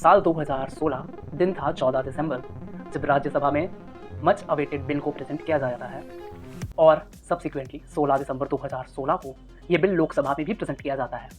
साल 2016 दिन था 14 दिसंबर, जब राज्यसभा में मच अवेटेड बिल को प्रेजेंट किया जाता है और सब्सिक्वेंटली 16 दिसंबर 2016 को ये बिल लोकसभा में भी प्रेजेंट किया जाता है।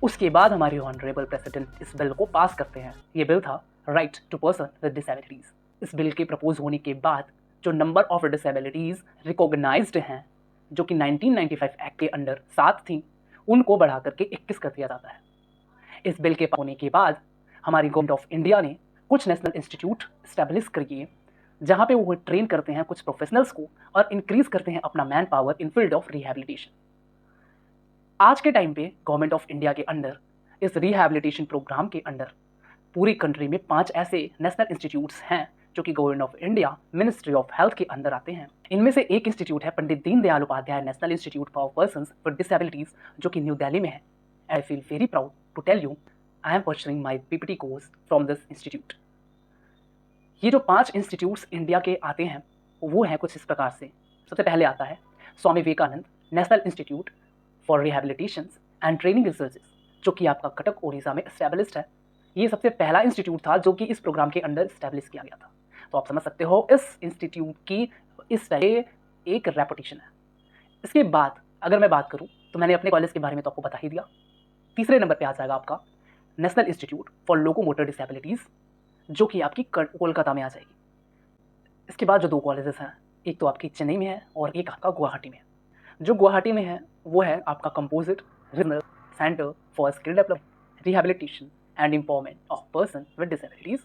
उसके बाद हमारे ऑनरेबल प्रेसिडेंट इस बिल को पास करते हैं। ये बिल था right to person with disabilities. इस बिल के प्रपोज होने के बाद जो नंबर ऑफ डिसेबिलिटीज रिकॉग्नाइज्ड हैं, जो कि 1995 एक्ट के अंडर 7 थी, उनको बढ़ा करके 21 कर दिया जाता है। इस बिल के पास होने के बाद हमारी गवर्नमेंट ऑफ इंडिया ने कुछ नेशनल इंस्टीट्यूट स्टैब्लिश करिए, जहाँ पे वो ट्रेन करते हैं कुछ प्रोफेशनल्स को और इंक्रीज करते हैं अपना man power in field of rehabilitation. आज के टाइम पे गवर्नमेंट ऑफ इंडिया के अंडर इस रिहैबिलिटेशन प्रोग्राम के अंडर पूरी कंट्री में 5 ऐसे नेशनल इंस्टीट्यूट्स हैं जो कि government of India ministry of health के अंदर आते हैं। इनमें से एक इंस्टीट्यूट है Pandit Deendayal Upadhyaya national institute for persons with disabilities, जो कि न्यू दिल्ली में है। I feel very proud to tell you I am pursuing my PPT course from this institute. ये जो 5 इंस्टीट्यूट्स इंडिया के आते हैं वो हैं कुछ इस प्रकार से। सबसे पहले आता है Swami Vivekananda national institute for rehabilitation and training researches, जो कि आपका कटक उड़ीसा में एस्टैब्लिश्ड है। ये सबसे पहला इंस्टीट्यूट था जो कि इस प्रोग्राम के अंडर एस्टैब्लिश किया गया था। तो आप समझ सकते हो इस इंस्टीट्यूट की इस तरह एक रेपुटेशन है। इसके बाद अगर मैं बात करूं तो मैंने अपने कॉलेज के बारे में तो आपको बता ही दिया। तीसरे नंबर पे आ जाएगा आपका national institute for locomotor disabilities, जो कि आपकी कोलकाता में आ जाएगी। इसके बाद जो 2 कॉलेजेस हैं, एक तो आपकी चेन्नई में है और एक आपका गुवाहाटी में है। जो गुवाहाटी में है वो है आपका composite regional centre for skill development rehabilitation and empowerment of person with disabilities.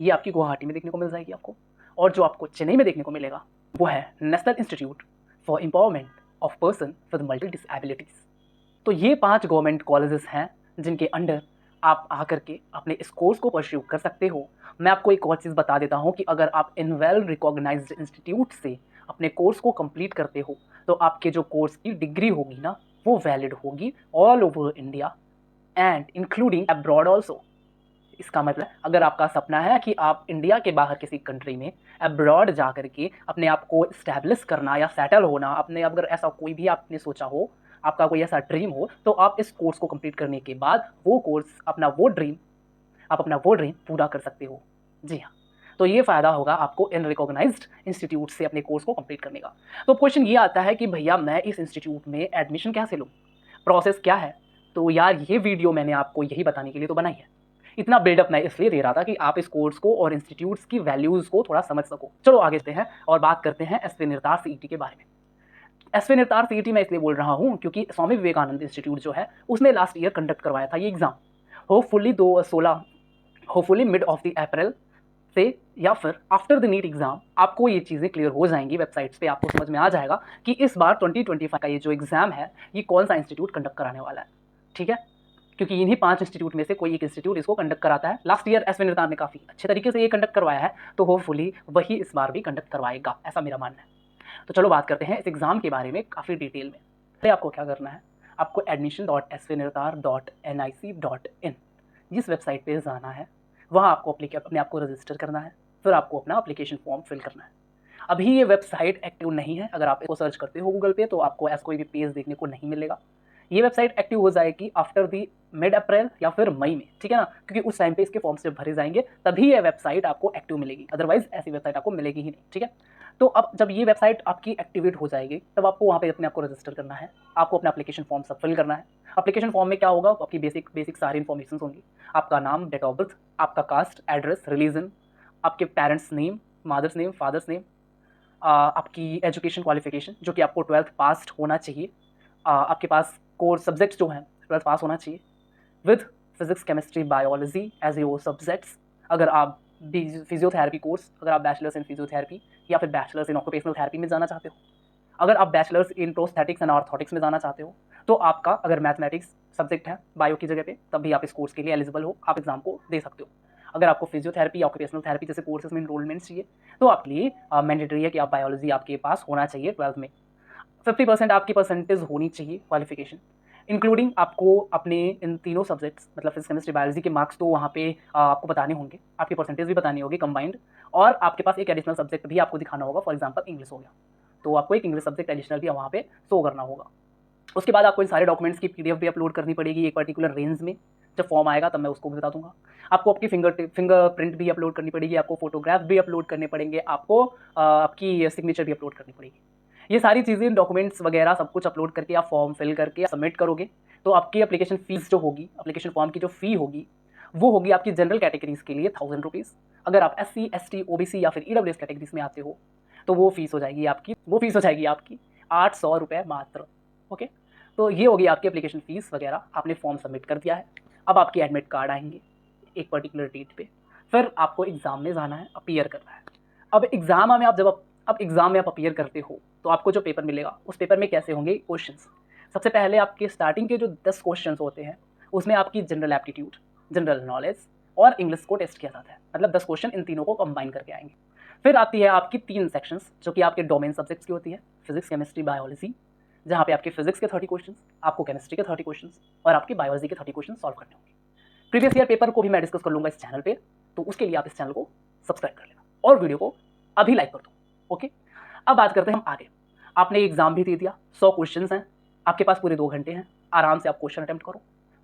ये आपकी गुवाहाटी में देखने को मिल जाएगी आपको। और जो आपको चेन्नई में देखने को मिलेगा वो है national institute for empowerment of person with multi disabilities. तो ये 5 गवर्नमेंट कॉलेजेस हैं जिनके अंडर आप आकर के अपने इस कोर्स को परस्यू कर सकते हो। मैं आपको एक और चीज़ बता देता हूँ कि अगर आप इन वेल रिकॉग्नाइज्ड इंस्टीट्यूट से अपने कोर्स को कंप्लीट करते हो तो आपके जो कोर्स की डिग्री होगी ना वो वैलिड होगी all over India and including abroad also. इसका मतलब अगर आपका सपना है कि आप इंडिया के बाहर किसी कंट्री में अब्रॉड जा करके अपने आप को इस्टेब्लिश करना या सेटल होना, अपने अगर ऐसा कोई भी आपने सोचा हो, आपका कोई ऐसा ड्रीम हो, तो आप इस कोर्स को कंप्लीट करने के बाद वो कोर्स अपना वो ड्रीम पूरा कर सकते हो। जी हाँ, तो ये फ़ायदा होगा आपको इन रिकॉग्नाइज्ड इंस्टीट्यूट से अपने कोर्स को कंप्लीट करने का। तो क्वेश्चन ये आता है कि भैया मैं इस इंस्टीट्यूट में एडमिशन कैसे लूँ, प्रोसेस क्या है? तो यार ये वीडियो मैंने आपको यही बताने के लिए तो बनाई है। इतना बिल्डअप मैं इसलिए दे रहा था कि आप इस कोर्स को और इंस्टीट्यूट्स की वैल्यूज़ को थोड़ा समझ सको। चलो आगे चलते हैं और बात करते हैं एसवी निर्तार सीईटी के बारे में। एसवी निर्तार सीईटी मैं इसलिए बोल रहा हूँ क्योंकि स्वामी विवेकानंद इंस्टीट्यूट जो है उसने लास्ट ईयर कंडक्ट करवाया था ये exam. Hopefully mid of the April से या फिर आफ्टर द नीट एग्जाम आपको ये चीज़ें क्लियर हो जाएंगी। वेबसाइट्स पे आपको समझ में आ जाएगा कि इस बार 2025 का ये जो एग्ज़ाम है ये कौन सा इंस्टीट्यूट कंडक्ट कराने वाला है। ठीक है, क्योंकि इन्हीं 5 इंस्टीट्यूट में से कोई एक इंस्टीट्यूट इसको कंडक्ट कराता है। लास्ट ईयर एसवी निर्तार ने काफ़ी अच्छे तरीके से ये कंडक्ट करवाया है, तो होपफुली वही इस बार भी कंडक्ट करवाएगा, ऐसा मेरा मानना है। तो चलो बात करते हैं इस एग्ज़ाम के बारे में काफ़ी डिटेल में। तो आपको क्या करना है, आपको admission.svnirtar.nic.in जिस वेबसाइट पे जाना है वहाँ आपको अपने आप को रजिस्टर करना है, फिर आपको अपना एप्लीकेशन फॉर्म फिल करना है। अभी ये वेबसाइट एक्टिव नहीं है, अगर आप इसको सर्च करते हो गूगल पे तो आपको ऐसा कोई भी पेज देखने को नहीं मिलेगा। ये वेबसाइट एक्टिव हो जाएगी आफ्टर दी मिड अप्रैल या फिर मई में, ठीक है ना, क्योंकि उस टाइम पे इसके फॉर्म्स जब भरे जाएंगे तभी ये वेबसाइट आपको एक्टिव मिलेगी, अदरवाइज ऐसी वेबसाइट आपको मिलेगी ही नहीं। ठीक है, तो अब जब ये वेबसाइट आपकी एक्टिवेट हो जाएगी तब आपको वहाँ पे अपने आप को रजिस्टर करना है, आपको अपना एप्लीकेशन फॉर्म सब फिल करना है। एप्लीकेशन फॉर्म में क्या होगा, आपकी बेसिक सारी इन्फॉर्मेशन होंगी, आपका नाम, डेट ऑफ बर्थ, आपका कास्ट, एड्रेस, रिलीजन, आपके parents name, mother's name, father's name, आपकी एजुकेशन क्वालिफिकेशन जो कि आपको 12th पास होना चाहिए, आपके पास कोर सब्जेक्ट्स जो हैं 12th पास होना चाहिए, with physics, chemistry, biology as your subjects. अगर आप फिजियोथेरेपी कोर्स, अगर आप बैचलर्स इन फिजियोथेरेपी या फिर बैचलर्स इन ऑक्यूपेशनल थेरेपी में जाना चाहते हो, अगर आप bachelors in prosthetics and orthotics में जाना चाहते हो, तो आपका अगर मैथमेटिक्स सब्जेक्ट है बायो की जगह पे तब भी आप इस कोर्स के लिए एलिजिबल हो, आप एग्जाम को दे सकते हो। अगर आपको फिजियोथेरेपी या ऑक्यूपेशनल थेरेपी जैसे कोर्सेज में इनरोलमेंट चाहिए तो आपके लिए मैंडेटरी है कि आप बायोलॉजी आपके पास होना चाहिए 12th में, 50% आपकी परसेंटेज होनी चाहिए क्वालिफिकेशन, इंक्लूडिंग आपको अपने इन तीनों सब्जेक्ट्स मतलब फिजिक्स, केमिस्ट्री, बायोलॉजी के मार्क्स तो वहाँ पे आपको बताने होंगे, आपकी परसेंटेज भी बतानी होगी कंबाइंड, और आपके पास एक एडिशनल सब्जेक्ट भी आपको दिखाना होगा, फॉर एग्जांपल इंग्लिश हो गया तो आपको एक इंग्लिश सब्जेक्ट एडिशनल भी वहाँ पे शो करना होगा। उसके बाद आपको इन सारे डॉक्यूमेंट्स की PDF भी अपलोड करनी पड़ेगी एक पर्टिकुलर रेंज में, जब फॉर्म आएगा तब मैं उसको भी बता दूंगा। आपको आपकी फिंगरप्रिंट भी अपलोड करनी पड़ेगी, आपको फोटोग्राफ भी अपलोड करने पड़ेंगे, आपको आपकी सिग्नेचर भी अपलोड करनी पड़ेगी। ये सारी चीज़ें, डॉक्यूमेंट्स वगैरह सब कुछ अपलोड करके आप फॉर्म फिल करके सबमिट करोगे तो आपकी एप्लीकेशन फीस जो होगी, एप्लीकेशन फॉर्म की जो फ़ी होगी वो होगी आपकी जनरल कैटेगरीज के लिए 1000 रुपीज़। अगर आप SC ST OBC या फिर EWS कैटेगरीज में आते हो तो वो फीस हो जाएगी आपकी 800 रुपये मात्र। ओके, तो ये होगी आपकी एप्लीकेशन फ़ीस वगैरह। आपने फॉर्म सबमिट कर दिया है, अब आपके एडमिट कार्ड आएंगे एक पर्टिकुलर डेट पे, फिर आपको एग्ज़ाम में जाना है, अपीयर करना है। अब एग्ज़ाम में आप अपीयर करते हो तो आपको जो पेपर मिलेगा उस पेपर में कैसे होंगे क्वेश्चंस। सबसे पहले आपके स्टार्टिंग के जो 10 क्वेश्चंस होते हैं उसमें आपकी जनरल एप्टीट्यूड, जनरल नॉलेज और इंग्लिश को टेस्ट किया जाता है, मतलब 10 क्वेश्चन इन तीनों को कंबाइन करके आएंगे। फिर आती है आपकी 3 सेक्शंस जो कि आपके डोमेन सब्जेक्ट्स की होती है, फिजिक्स, केमिस्ट्री, बायोलॉजी, जहाँ पे आपके फिजिक्स के 30 क्वेश्चंस, आपको केमिस्ट्री के 30 क्वेश्चंस और आपकी बायोलॉजी के 30 क्वेश्चन सॉल्व करने होंगे। प्रीवियस ईयर पेपर को भी मैं डिस्कस कर लूँगा इस चैनल पे, तो उसके लिए आप इस चैनल को सब्सक्राइब कर लेना और वीडियो को अभी लाइक कर दो। ओके, अब बात करते हैं हम आगे। आपने एग्जाम भी दे दिया, 100 क्वेश्चन हैं, आपके पास पूरे 2 घंटे हैं, आराम से आप क्वेश्चन अटैम्प्ट करो।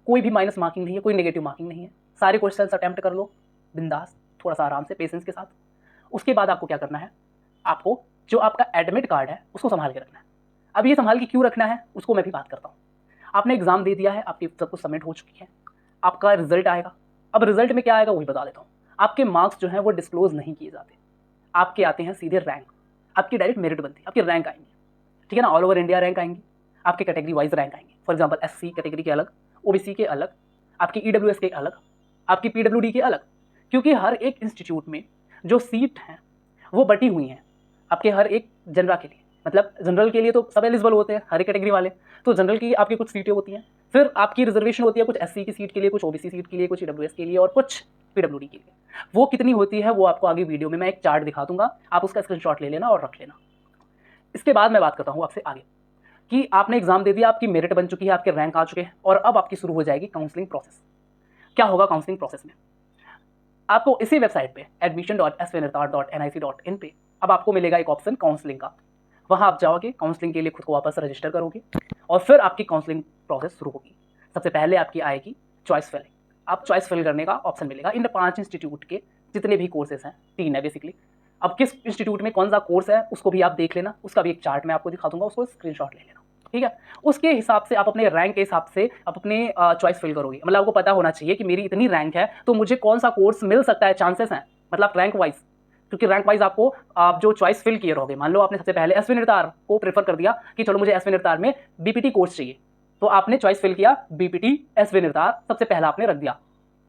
कोई भी माइनस मार्किंग नहीं है, कोई नेगेटिव मार्किंग नहीं है, सारे क्वेश्चन अटैम्प्ट कर लो बिंदास, थोड़ा सा आराम से, पेशेंस के साथ। उसके बाद आपको क्या करना है, आपको जो आपका एडमिट कार्ड है उसको संभाल के रखना है। अब ये संभाल के क्यों रखना है उसको मैं भी बात करता हूँ। आपने एग्जाम दे दिया है, आपकी सब कुछ सबमिट हो चुकी है, आपका रिजल्ट आएगा। अब रिजल्ट में क्या आएगा वही बता देता हूँ। आपके मार्क्स जो हैं वो डिस्क्लोज नहीं किए जाते, आपके आते हैं सीधे रैंक, आपकी डायरेक्ट मेरिट बनती है, आपकी रैंक आएंगी, ठीक है ना, ऑल ओवर इंडिया रैंक आएंगी, आपके कैटेगरी वाइज रैंक आएंगे। फॉर एग्जांपल SC कैटेगरी के अलग, OBC के अलग, आपकी EWS के अलग, आपकी PWD के अलग, क्योंकि हर एक इंस्टीट्यूट में जो सीट हैं वो बटी हुई हैं आपके हर एक जनरल के लिए। मतलब जनरल के लिए तो सब एलिजिबल होते हैं, हर एक कैटेगरी वाले, तो जनरल की आपकी कुछ सीटें होती हैं, फिर आपकी रिजर्वेशन होती है कुछ SC की सीट के लिए, कुछ OBC सीट के लिए, कुछ EWS के लिए और कुछ PWD के लिए। वो कितनी होती है वो आपको आगे वीडियो में मैं एक चार्ट दिखा दूंगा, आप उसका स्क्रीनशॉट ले लेना और रख लेना। इसके बाद मैं बात करता हूँ आपसे आगे कि आपने एग्जाम दे दिया, आपकी मेरिट बन चुकी है, आपके रैंक आ चुके हैं और अब आपकी शुरू हो जाएगी काउंसलिंग प्रोसेस। क्या होगा काउंसलिंग प्रोसेस में, आपको इसी वेबसाइट पे admission.svnirtar.nic.in पे अब आपको मिलेगा एक ऑप्शन काउंसलिंग का। वहाँ आप जाओगे, काउंसलिंग के लिए खुद को वापस रजिस्टर करोगे और फिर आपकी काउंसलिंग प्रोसेस शुरू होगी। सबसे पहले आपकी आएगी चॉइस फिलिंग। आप चॉइस फिल करने का ऑप्शन मिलेगा। इन 5 इंस्टीट्यूट के जितने भी कोर्सेज हैं, 3 है बेसिकली, अब किस इंस्टीट्यूट में कौन सा कोर्स है उसको भी आप देख लेना, उसका भी एक चार्ट मैं आपको दिखा दूंगा, उसको स्क्रीनशॉट ले लेना, ठीक है। उसके हिसाब से आप अपने रैंक के हिसाब से आप अपने चॉइस फिल करोगे। मतलब आपको पता होना चाहिए कि मेरी इतनी रैंक है तो मुझे कौन सा कोर्स मिल सकता है, चांसेस हैं, मतलब रैंक वाइज, क्योंकि रैंक वाइज आपको आप जो चॉइस फिल किए रहोगे। मान लो आपने सबसे पहले SV निर्तार को प्रेफर कर दिया कि चलो मुझे SV निर्तार में BPT कोर्स चाहिए, तो आपने चॉइस फिल किया BPT SV निर्तार सबसे पहला आपने रख दिया,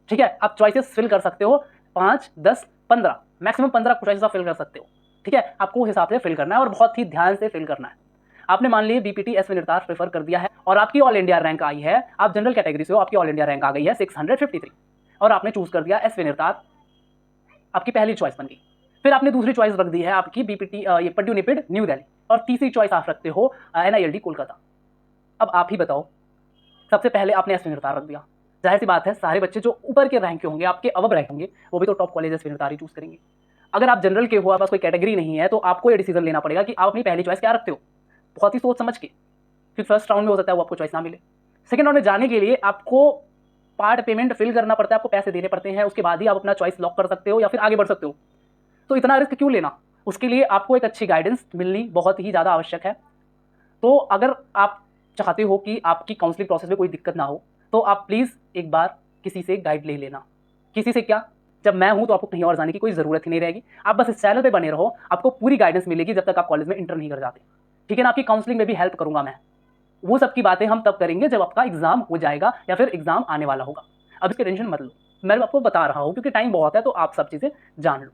ठीक है। आप चॉइसेस फिल कर सकते हो 5, 10, 15, मैक्सिमम 15 चॉइसेस आप फिल कर सकते हो, ठीक है। आपको हिसाब से फिल करना है और बहुत ही ध्यान से फिल करना है। आपने मान लीजिए BPT SV निर्तार प्रेफर कर दिया है और आपकी ऑल इंडिया रैंक आई है, आप जनरल कैटेगरी से हो, आपकी ऑल इंडिया रैंक आ गई है 653 और आपने चूज कर दिया SV निर्तार, आपकी पहली चॉइस बन गई। फिर आपने दूसरी चॉइस रख दी है आपकी BPT ये पड्डू निपिड न्यू दिल्ली और तीसरी चॉइस आप रखते हो NILD कोलकाता। अब आप ही बताओ, सबसे पहले आपने SV निर्तार रख दिया, जाहिर सी बात है सारे बच्चे जो ऊपर के रैंक के होंगे, आपके अबव रैंक होंगे, वो भी तो टॉप कॉलेज SV निर्तार ही चूज करेंगे। अगर आप जनरल के हो, आपके पास कोई कैटेगरी नहीं है, तो आपको ये डिसीजन लेना पड़ेगा कि आप अपनी पहली चॉइस क्या रखते हो, बहुत ही सोच समझ के। फिर फर्स्ट राउंड में हो सकता है वो आपको चॉइस ना मिले, सेकंड राउंड में जाने के लिए आपको पार्ट पेमेंट फिल करना पड़ता है, आपको पैसे देने पड़ते हैं, उसके बाद ही आप अपना चॉइस लॉक कर सकते हो या फिर आगे बढ़ सकते हो। तो इतना रिस्क क्यों लेना, उसके लिए आपको एक अच्छी गाइडेंस मिलनी बहुत ही ज़्यादा आवश्यक है। तो अगर आप चाहते हो कि आपकी काउंसलिंग प्रोसेस में कोई दिक्कत ना हो तो आप प्लीज़ एक बार किसी से गाइड ले लेना। किसी से क्या, जब मैं हूं तो आपको कहीं और जाने की कोई ज़रूरत ही नहीं रहेगी, आप बस इस चैनल पे बने रहो, आपको पूरी गाइडेंस मिलेगी जब तक आप कॉलेज में इंटर नहीं कर जाते, ठीक है ना। आपकी काउंसलिंग में भी हेल्प करूंगा मैं, वो सब की बातें हम तब करेंगे जब आपका एग्जाम हो जाएगा या फिर एग्जाम आने वाला होगा। अब इसकी टेंशन मत लो, मैं आपको बता रहा हूँ क्योंकि टाइम बहुत है, तो आप सब चीज़ें जान लो।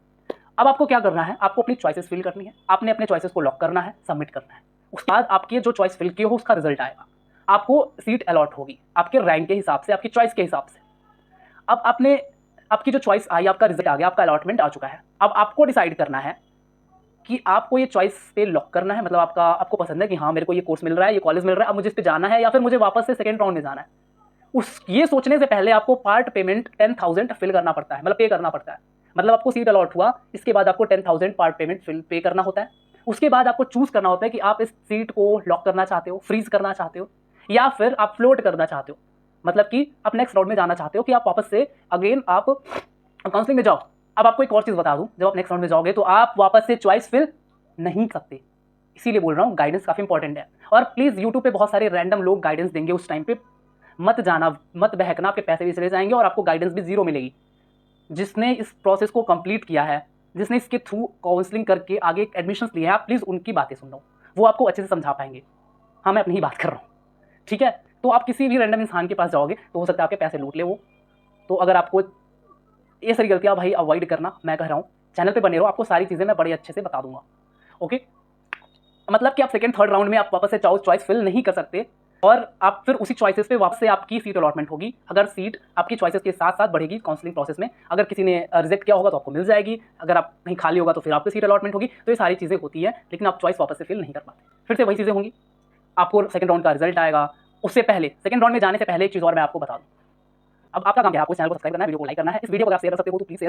अब आपको क्या करना है, आपको अपनी चॉइसेस फिल करनी है, आपने अपने चॉइसेस को लॉक करना है, सबमिट करना है। उसके बाद आपकी जो चॉइस फिल की हो उसका रिजल्ट आएगा, आपको सीट अलॉट होगी आपके रैंक के हिसाब से, आपकी चॉइस के हिसाब से। अब आपकी जो चॉइस आई, आपका रिजल्ट आ गया, आपका अलॉटमेंट आ चुका है। अब आपको डिसाइड करना है कि आपको ये चॉइस पे लॉक करना है, मतलब आपको पसंद है कि हाँ मेरे को ये कोर्स मिल रहा है, ये कॉलेज मिल रहा है, अब मुझे इस पे जाना है या फिर मुझे वापस से सेकंड राउंड में जाना है। ये सोचने से पहले आपको पार्ट पेमेंट 10,000 फिल करना पड़ता है, मतलब पे करना पड़ता है। मतलब आपको सीट अलॉट हुआ, इसके बाद आपको 10,000 पार्ट पेमेंट पे करना होता है। उसके बाद आपको चूज करना होता है कि आप इस सीट को लॉक करना चाहते हो, फ्रीज करना चाहते हो या फिर आप फ्लोट करना चाहते हो। मतलब कि आप नेक्स्ट राउंड में जाना चाहते हो कि आप वापस से अगेन आप काउंसलिंग में जाओ। अब आपको एक और चीज़ बता दूं, जब आप नेक्स्ट राउंड में जाओगे तो आप वापस से चॉइस फिल नहीं सकते। इसीलिए बोल रहा हूँ गाइडेंस काफ़ी इंपॉर्टेंट है। और प्लीज़ यूट्यूब पे बहुत सारे रैंडम लोग गाइडेंस देंगे, उस टाइम पे मत जाना, मत बहकना, आपके पैसे भी चले जाएंगे और आपको गाइडेंस भी जीरो मिलेगी। जिसने इस प्रोसेस को कंप्लीट किया है, जिसने इसके थ्रू काउंसलिंग करके आगे एडमिशन्स लिए हैं, आप प्लीज़ उनकी बातें सुन लो, वो आपको अच्छे से समझा पाएंगे। हाँ, मैं अपनी ही बात कर रहा हूँ, ठीक है। तो आप किसी भी रैंडम इंसान के पास जाओगे तो हो सकता है आपके पैसे लूट ले वो। तो अगर आपको ये सारी गलतियाँ भाई अवॉइड करना, मैं कह रहा हूँ चैनल पे बने रहो, आपको सारी चीज़ें मैं बड़े अच्छे से बता दूंगा। ओके, मतलब कि आप सेकंड थर्ड राउंड में आप वापस से चॉइस फिल नहीं कर सकते और आप फिर उसी चॉइसेस पे वापस से आपकी सीट अलॉटमेंट होगी। अगर सीट आपकी चॉइसेस के साथ साथ बढ़ेगी काउंसलिंग प्रोसेस में, अगर किसी ने रिजेक्ट किया होगा तो आपको मिल जाएगी, अगर आप कहीं खाली होगा तो फिर आपकी सीट अलॉटमेंट होगी। तो ये सारी चीज़ें होती है, लेकिन आप चॉइस वापस से फिल नहीं कर पाते। फिर से वही चीज़ें होंगी, आपको सेकंड राउंड का रिजल्ट आएगा, उससे पहले सेकंड राउंड में जाने से पहले एक चीज़ और मैं आपको बता दूँ। अब आपका काम क्या है, आपको चैनल को सब्सक्राइब करना है, वीडियो को लाइक करना है। इस वीडियो को आप शेयर कर सकते हो तो प्लीज़ शेयर